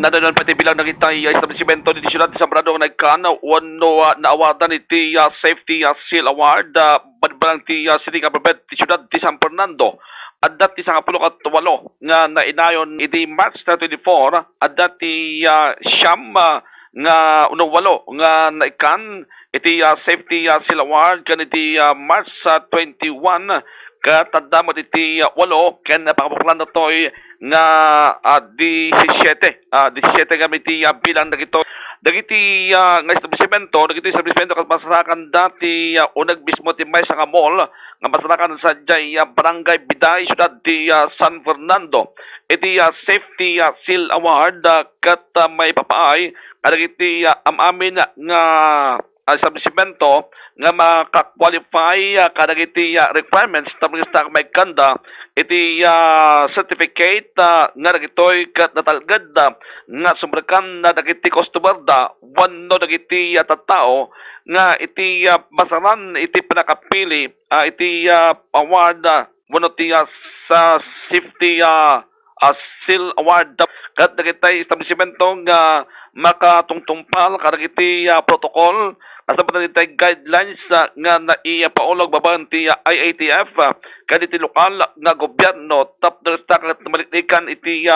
Nadalan pati bilang nakita establishmento ni Siyudad de San Fernando nagkan wano naawadan iti Safety Seal Award banbalang ti City Government ti Siyudad de San Fernando. Addat ti 18 nga nainayon iti March 24 addat ti siyam nga unong walo nga naikan iti Safety Seal Award kan iti March 21 katadamot iti walo ken napakapuklan na to'y nga 17 gamit iti bilang dagiti nga establishmento kat masarakan dati unag mismo ti may nga mall nga masarakan sa jay Barangay Biday Siyudad ti San Fernando iti Safety Seal Award kat may papaay kadagiti amin nga establishmento nga maka-qualify kadagiti requirements tapos may kanda iti certificate nga dagitoy kat natalgad nga sumrekan na dagiti customer wano dagiti tattao nga iti basaran iti pinakapili iti award wano ti sa Safety Seal Award kat dagiti establishmento nga makatungtungpal kadagiti protocol kasabot iti guidelines nga naipaulog babaen ti IATF kaditi lokal nga gobyerno tapos kat maliklikan iti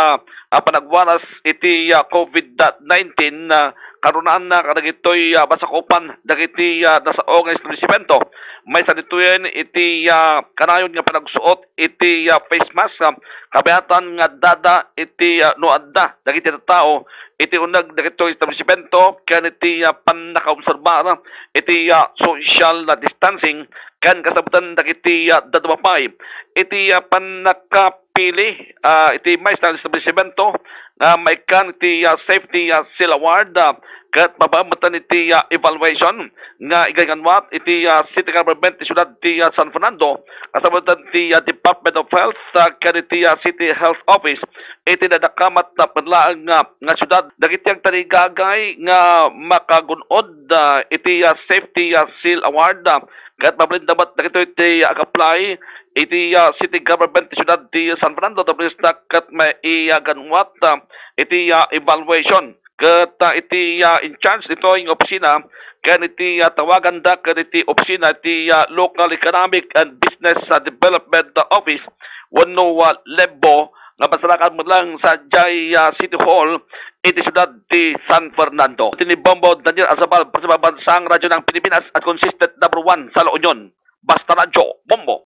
panagwaras iti COVID-19 karunan na kadagitoy basakupan dagiti dasaong nga establishmento may sanituyen iti kanayon nga panagsuot iti face mask kabayatan nga dada iti noadda dagiti tao iti unag dagitoy establishmento ken iti panakaobserbar iti social distancing kan kasabutan dagiti dadumapay iti panakapili iti may establishmento may kan iti Safety Seal Award kat mabamatan iti evaluation nga igaganwat iti City Government ti Siyudad ti San Fernando kasabutan ti Department of Health ken iti City Health Office iti nadakamat na panlaang nga siyudad dagiti ang tanigagay nga makagunod iti Safety Seal Award kat mabalindamat dagito iti ag-apply iti City Government ti Siyudad ti San Fernando tapos kat may iaganwat iti evaluation kat iti in charge dito yung opisina kan iti tawagan da kan iti opisina iti Local Economic and Business Development Office wano lebo nga masarakan mo lang sa Jay City Hall iti Siyudad ti San Fernando. Tini Bombo Daniel Azabal, Bansang Radyo ng Pilipinas at consistent number 1 sa La Union. Basta Radyo, Bombo!